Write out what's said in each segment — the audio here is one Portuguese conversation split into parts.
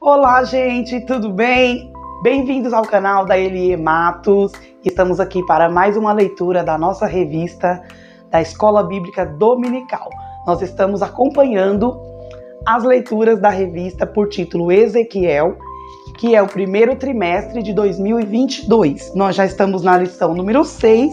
Olá, gente, tudo bem? Bem-vindos ao canal da Elie Matos. Estamos aqui para mais uma leitura da nossa revista da Escola Bíblica Dominical. Nós estamos acompanhando as leituras da revista por título Ezequiel, que é o primeiro trimestre de 2022. Nós já estamos na lição número 6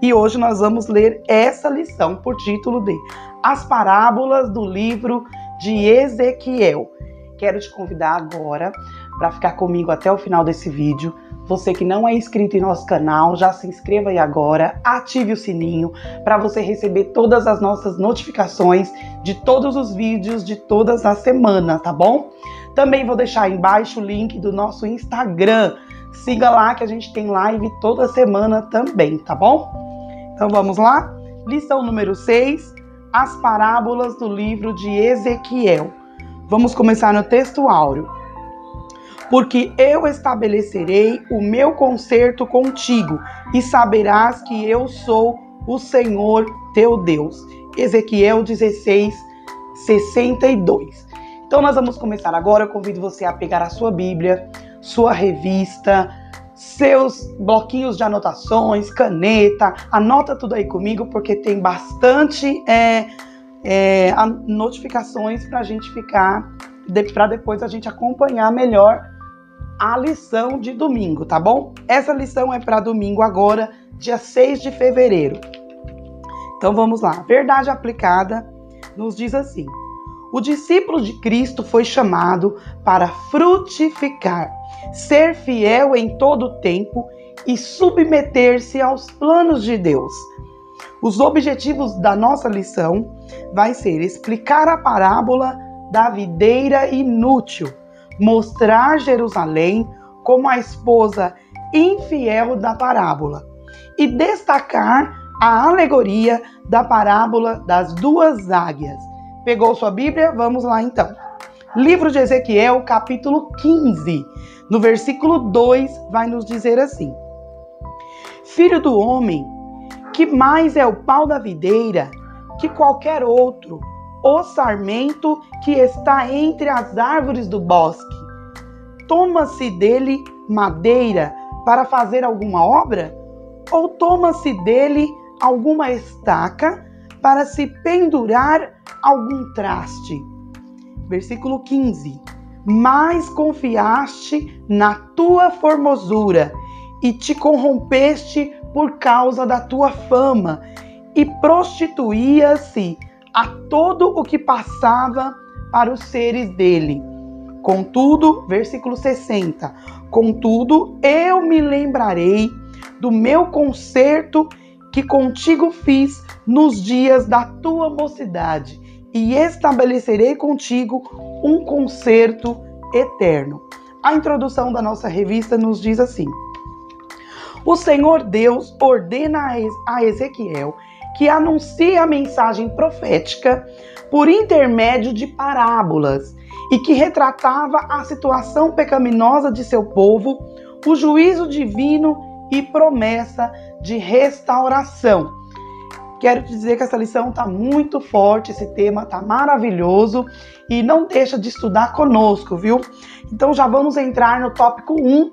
e hoje nós vamos ler essa lição por título de As Parábolas do Livro de Ezequiel. Quero te convidar agora para ficar comigo até o final desse vídeo. Você que não é inscrito em nosso canal, já se inscreva aí agora, ative o sininho para você receber todas as nossas notificações de todos os vídeos de todas as semanas, tá bom? Também vou deixar aí embaixo o link do nosso Instagram. Siga lá que a gente tem live toda semana também, tá bom? Então vamos lá? Lição número 6, As Parábolas do Livro de Ezequiel. Vamos começar no texto áureo. Porque eu estabelecerei o meu concerto contigo, e saberás que eu sou o Senhor teu Deus. Ezequiel 16, 62. Então nós vamos começar agora. Eu convido você a pegar a sua Bíblia, sua revista, seus bloquinhos de anotações, caneta. Anota tudo aí comigo, porque tem bastante notificações para a gente ficar, para depois a gente acompanhar melhor a lição de domingo, tá bom? Essa lição é para domingo agora, dia 6 de fevereiro. Então vamos lá. Verdade aplicada nos diz assim: o discípulo de Cristo foi chamado para frutificar, ser fiel em todo o tempo e submeter-se aos planos de Deus. Os objetivos da nossa lição vai ser explicar a parábola da videira inútil, mostrar Jerusalém como a esposa infiel da parábola e destacar a alegoria da parábola das duas águias. Pegou sua Bíblia? Vamos lá então. Livro de Ezequiel, capítulo 15, no versículo 2, vai nos dizer assim: Filho do homem, que mais é o pau da videira que qualquer outro, o sarmento que está entre as árvores do bosque? Toma-se dele madeira para fazer alguma obra? Ou toma-se dele alguma estaca para se pendurar algum traste? Versículo 15. Mas confiaste na tua formosura e te corrompeste por causa da tua fama, e prostituía-se a todo o que passava para os seres dele. Contudo, versículo 60, contudo, eu me lembrarei do meu concerto que contigo fiz nos dias da tua mocidade, e estabelecerei contigo um concerto eterno. A introdução da nossa revista nos diz assim: o Senhor Deus ordena a Ezequiel que anuncie a mensagem profética por intermédio de parábolas e que retratava a situação pecaminosa de seu povo, o juízo divino e promessa de restauração. Quero te dizer que essa lição está muito forte, esse tema está maravilhoso e não deixa de estudar conosco, viu? Então já vamos entrar no tópico 1,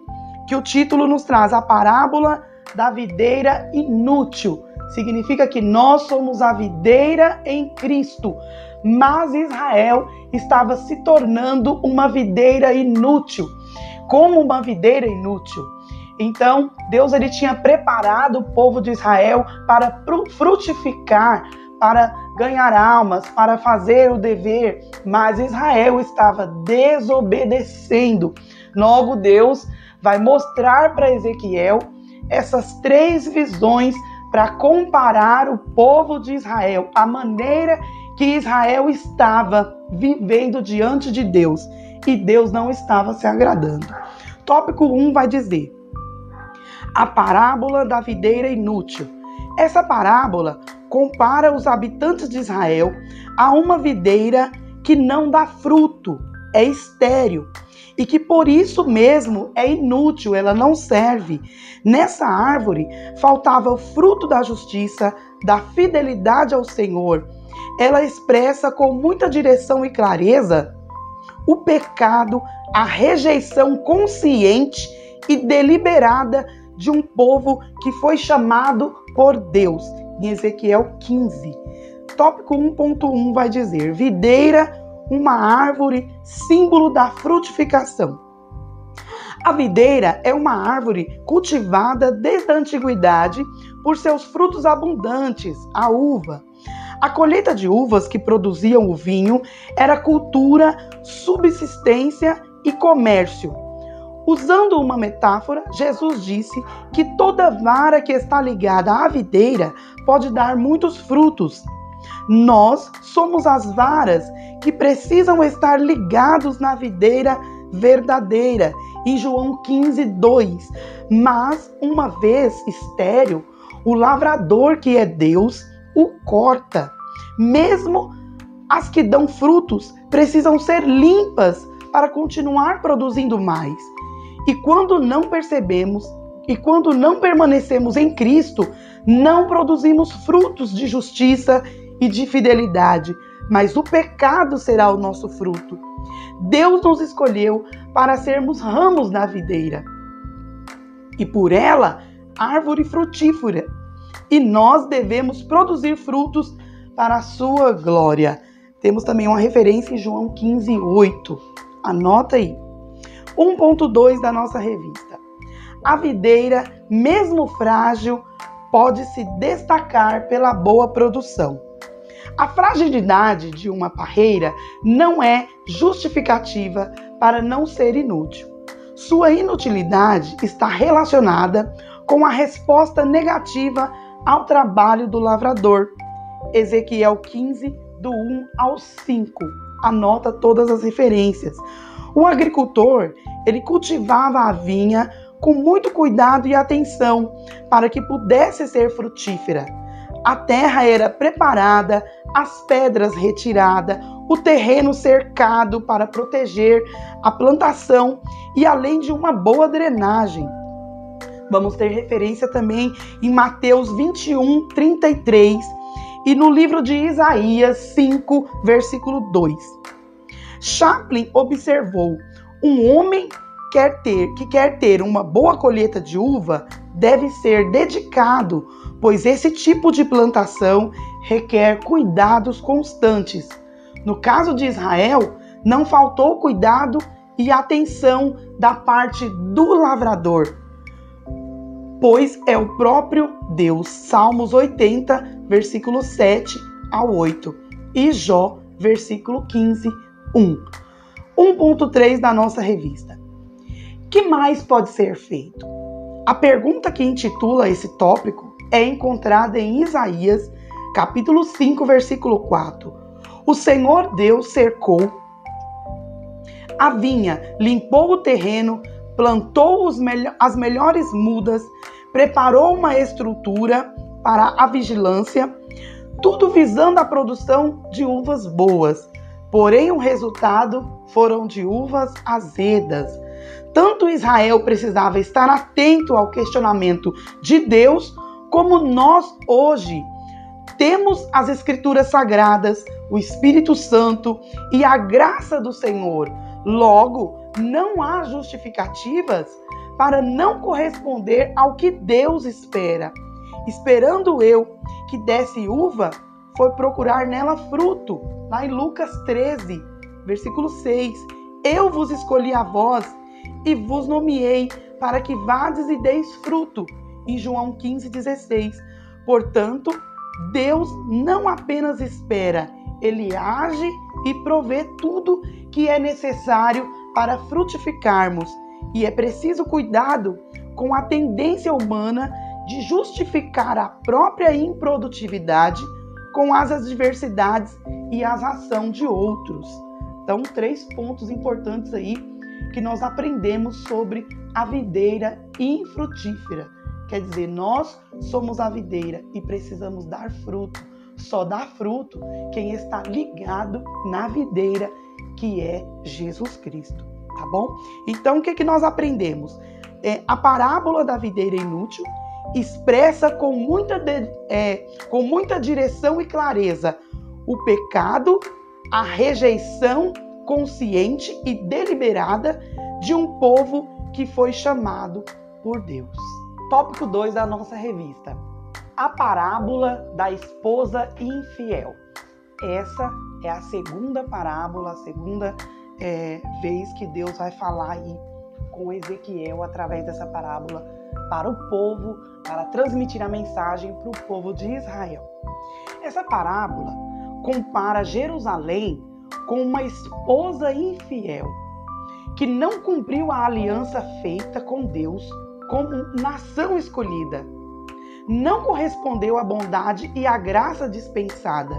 que o título nos traz a parábola da videira inútil. Significa que nós somos a videira em Cristo, mas Israel estava se tornando uma videira inútil. Como uma videira inútil? Então, Deus ele tinha preparado o povo de Israel para frutificar, para ganhar almas, para fazer o dever, mas Israel estava desobedecendo. Logo, Deus vai mostrar para Ezequiel essas 3 visões para comparar o povo de Israel, a maneira que Israel estava vivendo diante de Deus, e Deus não estava se agradando. Tópico 1 vai dizer: a parábola da videira inútil. Essa parábola compara os habitantes de Israel a uma videira que não dá fruto, é estéril, e que por isso mesmo é inútil, ela não serve. Nessa árvore faltava o fruto da justiça, da fidelidade ao Senhor. Ela expressa com muita direção e clareza o pecado, a rejeição consciente e deliberada de um povo que foi chamado por Deus. Em Ezequiel 15. Tópico 1.1 vai dizer: videira, uma árvore, símbolo da frutificação. A videira é uma árvore cultivada desde a antiguidade por seus frutos abundantes, a uva. A colheita de uvas que produziam o vinho era cultura, subsistência e comércio. Usando uma metáfora, Jesus disse que toda vara que está ligada à videira pode dar muitos frutos. Nós somos as varas que precisam estar ligados na videira verdadeira, em João 15:2. Mas, uma vez estéril, o lavrador, que é Deus, o corta. Mesmo as que dão frutos precisam ser limpas para continuar produzindo mais. E quando não percebemos, e quando não permanecemos em Cristo, não produzimos frutos de justiça e de fidelidade, mas o pecado será o nosso fruto. Deus nos escolheu para sermos ramos na videira, e por ela, árvore frutífera. E nós devemos produzir frutos para a sua glória. Temos também uma referência em João 15:8. Anota aí. 1.2 da nossa revista. A videira, mesmo frágil, pode se destacar pela boa produção. A fragilidade de uma parreira não é justificativa para não ser inútil. Sua inutilidade está relacionada com a resposta negativa ao trabalho do lavrador. Ezequiel 15, do 1 ao 5. Anota todas as referências. O agricultor, ele cultivava a vinha com muito cuidado e atenção para que pudesse ser frutífera. A terra era preparada, as pedras retiradas, o terreno cercado para proteger a plantação e além de uma boa drenagem. Vamos ter referência também em Mateus 21:33 e no livro de Isaías 5, versículo 2. Chaplin observou: um homem que quer ter uma boa colheita de uva deve ser dedicado, pois esse tipo de plantação requer cuidados constantes. No caso de Israel, não faltou cuidado e atenção da parte do lavrador, pois é o próprio Deus. Salmos 80, versículo 7 ao 8. E Jó, versículo 15, 1. 1.3 da nossa revista. Que mais pode ser feito? A pergunta que intitula esse tópico é encontrada em Isaías, capítulo 5, versículo 4. O Senhor Deus cercou a vinha, limpou o terreno, plantou as melhores mudas, preparou uma estrutura para a vigilância, tudo visando a produção de uvas boas. Porém, o resultado foram de uvas azedas. Tanto Israel precisava estar atento ao questionamento de Deus, como nós hoje temos as Escrituras Sagradas, o Espírito Santo e a graça do Senhor. Logo, não há justificativas para não corresponder ao que Deus espera. Esperando eu que desse uva, foi procurar nela fruto. Lá em Lucas 13, versículo 6. Eu vos escolhi a vós e vos nomeei para que vades e deis fruto. Em João 15:16. Portanto, Deus não apenas espera, Ele age e provê tudo que é necessário para frutificarmos. E é preciso cuidado com a tendência humana de justificar a própria improdutividade com as adversidades e as ações de outros. Então, 3 pontos importantes aí que nós aprendemos sobre a videira infrutífera. Quer dizer, nós somos a videira e precisamos dar fruto. Só dá fruto quem está ligado na videira, que é Jesus Cristo, tá bom? Então, o que nós aprendemos? A parábola da videira inútil expressa com muita direção e clareza o pecado, a rejeição consciente e deliberada de um povo que foi chamado por Deus. Tópico 2 da nossa revista. A parábola da esposa infiel. Essa é a segunda parábola, a segunda vez que Deus vai falar aí com Ezequiel através dessa parábola para o povo, para transmitir a mensagem para o povo de Israel. Essa parábola compara Jerusalém com uma esposa infiel, que não cumpriu a aliança feita com Deus como nação escolhida, não correspondeu à bondade e à graça dispensada,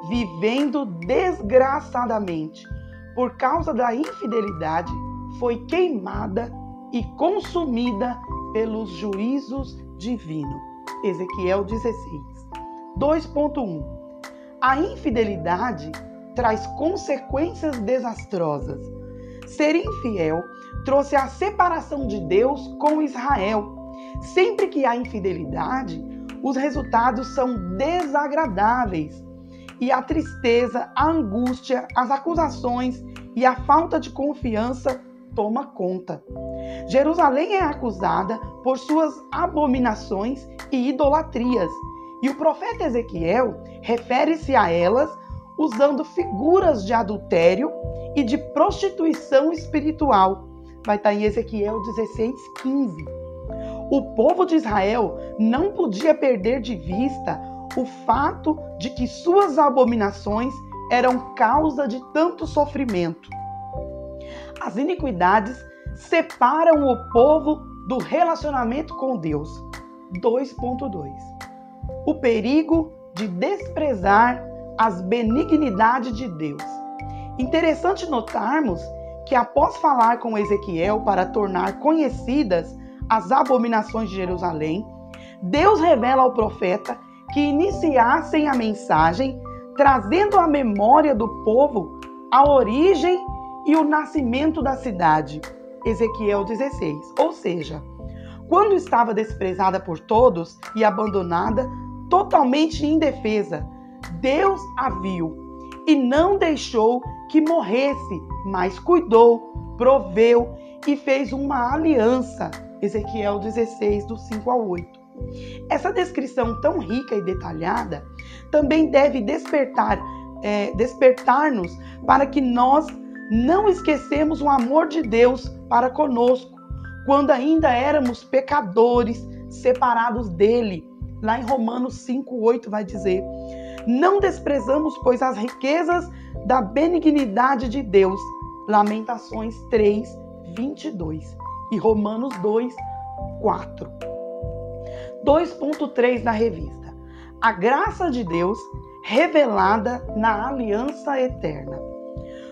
vivendo desgraçadamente por causa da infidelidade, foi queimada e consumida pelos juízos divinos. Ezequiel 16. 2.1. A infidelidade traz consequências desastrosas. Ser infiel trouxe a separação de Deus com Israel. Sempre que há infidelidade, os resultados são desagradáveis. E a tristeza, a angústia, as acusações e a falta de confiança toma conta. Jerusalém é acusada por suas abominações e idolatrias. E o profeta Ezequiel refere-se a elas usando figuras de adultério e de prostituição espiritual. Vai estar em Ezequiel 16:15. O povo de Israel não podia perder de vista o fato de que suas abominações eram causa de tanto sofrimento. As iniquidades separam o povo do relacionamento com Deus. 2.2. O perigo de desprezar as benignidades de Deus. Interessante notarmos que após falar com Ezequiel para tornar conhecidas as abominações de Jerusalém, Deus revela ao profeta que iniciassem a mensagem trazendo à memória do povo a origem e o nascimento da cidade. Ezequiel 16. Ou seja, quando estava desprezada por todos e abandonada, totalmente indefesa, Deus a viu e não deixou que morresse, mas cuidou, proveu e fez uma aliança. Ezequiel 16, do 5 ao 8. Essa descrição tão rica e detalhada também deve despertar-nos para que nós não esquecemos o amor de Deus para conosco, quando ainda éramos pecadores, separados dele. Lá em Romanos 5:8 vai dizer: não desprezamos, pois, as riquezas da benignidade de Deus. Lamentações 3:22 e Romanos 2:4. 2.3 da revista. A graça de Deus revelada na aliança eterna.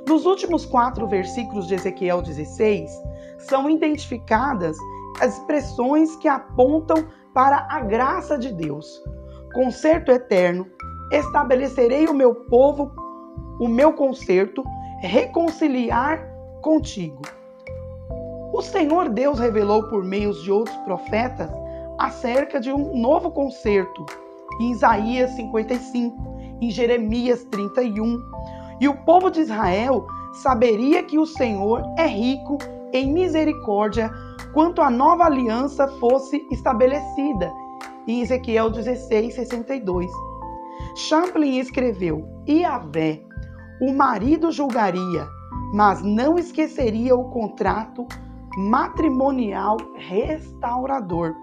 Nos últimos 4 versículos de Ezequiel 16, são identificadas as expressões que apontam para a graça de Deus. Concerto eterno, estabelecerei o meu povo, o meu concerto, reconciliar contigo. O Senhor Deus revelou por meio de outros profetas acerca de um novo concerto, em Isaías 55, em Jeremias 31. E o povo de Israel saberia que o Senhor é rico em misericórdia quanto a nova aliança fosse estabelecida, em Ezequiel 16:62. Champlin escreveu: Yahvé, o marido julgaria, mas não esqueceria o contrato matrimonial restaurador.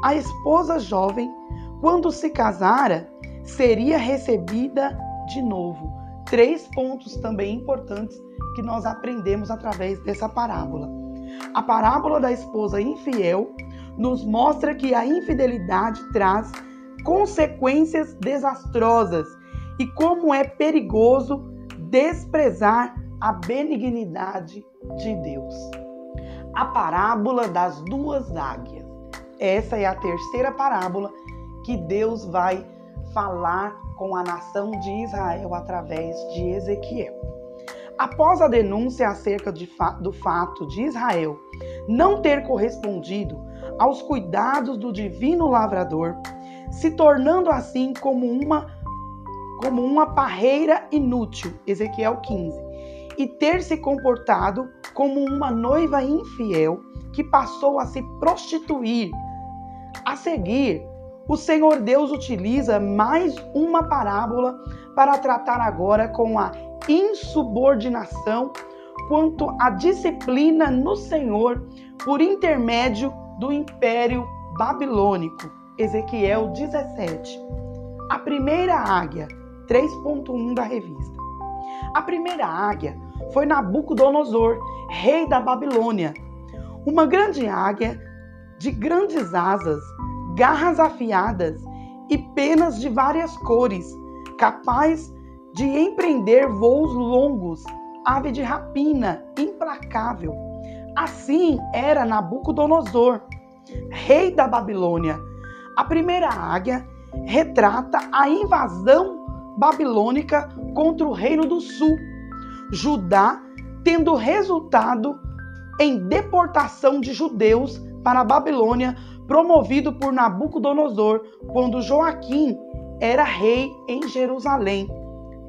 A esposa jovem, quando se casara, seria recebida de novo. 3 pontos também importantes que nós aprendemos através dessa parábola. A parábola da esposa infiel nos mostra que a infidelidade traz consequências desastrosas e como é perigoso desprezar a benignidade de Deus. A parábola das 2 águias. Essa é a terceira parábola que Deus vai falar com a nação de Israel através de Ezequiel. Após a denúncia acerca do fato de Israel não ter correspondido aos cuidados do divino lavrador, se tornando assim como uma parreira inútil, Ezequiel 15, e ter se comportado como uma noiva infiel que passou a se prostituir. A seguir, o Senhor Deus utiliza mais uma parábola para tratar agora com a insubordinação quanto à disciplina no Senhor por intermédio do Império Babilônico. Ezequiel 17. A primeira águia, 3.1 da revista. A primeira águia foi Nabucodonosor, rei da Babilônia. Uma grande águia de grandes asas, garras afiadas e penas de várias cores, capaz de empreender voos longos, ave de rapina implacável. Assim era Nabucodonosor, rei da Babilônia. A primeira águia retrata a invasão babilônica contra o reino do sul, Judá tendo resultado em deportação de judeus para a Babilônia, promovido por Nabucodonosor quando Joaquim era rei em Jerusalém.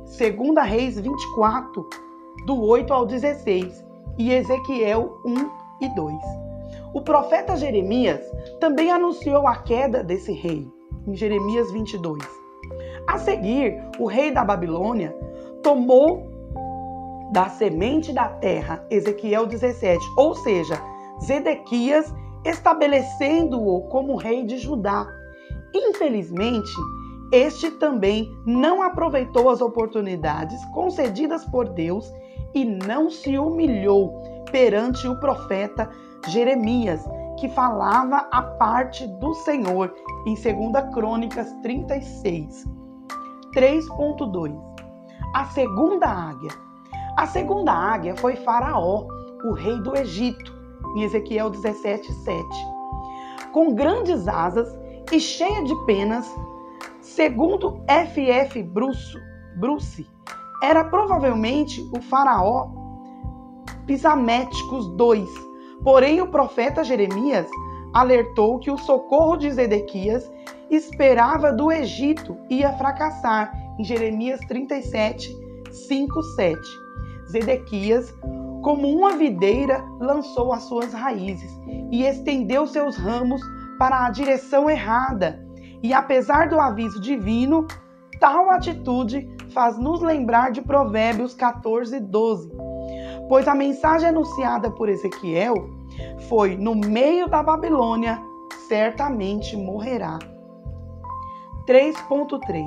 2 Reis 24, do 8 ao 16, e Ezequiel 1 e 2. O profeta Jeremias também anunciou a queda desse rei, em Jeremias 22. A seguir, o rei da Babilônia tomou da semente da terra, Ezequiel 17, ou seja, Zedequias, estabelecendo-o como rei de Judá. Infelizmente, este também não aproveitou as oportunidades concedidas por Deus e não se humilhou perante o profeta Jeremias, que falava a parte do Senhor em 2 Crônicas 36. 3.2. A segunda águia. A segunda águia foi Faraó, o rei do Egito, em Ezequiel 17:7. Com grandes asas e cheia de penas, segundo F.F. Bruce, era provavelmente o faraó Psaméticos II. Porém, o profeta Jeremias alertou que o socorro de Zedequias esperava do Egito ia fracassar, em Jeremias 37, 5, 7. Zedequias, como uma videira, lançou as suas raízes e estendeu seus ramos para a direção errada. E apesar do aviso divino, tal atitude faz nos lembrar de Provérbios 14, 12. Pois a mensagem anunciada por Ezequiel foi: no meio da Babilônia, certamente morrerá. 3.3.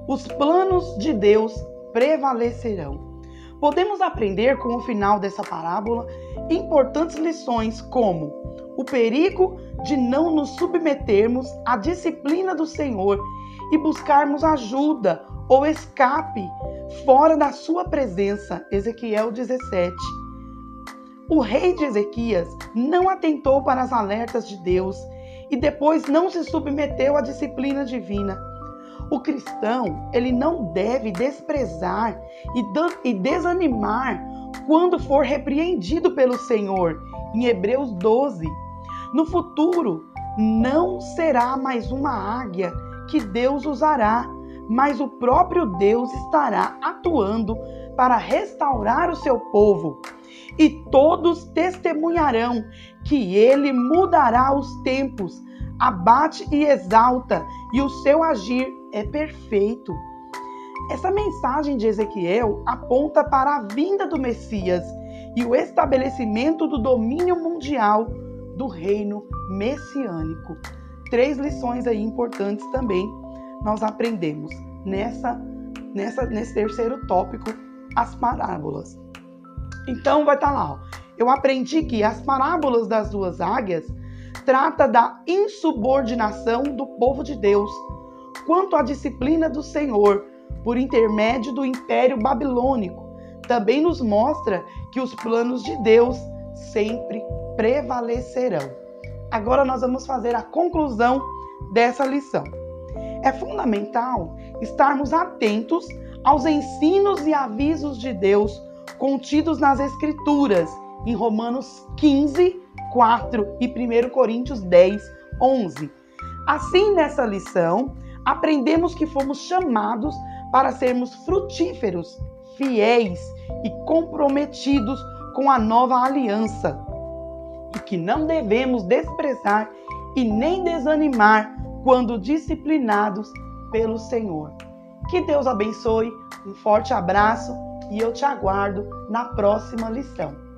Os planos de Deus prevalecerão. Podemos aprender com o final dessa parábola importantes lições como o perigo de não nos submetermos à disciplina do Senhor e buscarmos ajuda ou escape fora da sua presença, Ezequiel 17. O rei de Ezequias não atentou para as alertas de Deus e depois não se submeteu à disciplina divina. O cristão, ele não deve desprezar e desanimar quando for repreendido pelo Senhor, em Hebreus 12. No futuro, não será mais uma águia que Deus usará, mas o próprio Deus estará atuando para restaurar o seu povo. E todos testemunharão que ele mudará os tempos, abate e exalta, e o seu agir é perfeito. Essa mensagem de Ezequiel aponta para a vinda do Messias e o estabelecimento do domínio mundial do reino messiânico. 3 lições aí importantes também nós aprendemos nesse terceiro tópico, as parábolas. Então vai estar lá, ó. Eu aprendi que as parábolas das 2 águias trata da insubordinação do povo de Deus quanto à disciplina do Senhor por intermédio do Império Babilônico. Também nos mostra que os planos de Deus sempre prevalecerão. Agora nós vamos fazer a conclusão dessa lição. É fundamental estarmos atentos aos ensinos e avisos de Deus contidos nas Escrituras, em Romanos 15, 4 e 1 Coríntios 10, 11. Assim, nessa lição, aprendemos que fomos chamados para sermos frutíferos, fiéis e comprometidos com a nova aliança, e que não devemos desprezar e nem desanimar quando disciplinados pelo Senhor. Que Deus abençoe, um forte abraço e eu te aguardo na próxima lição.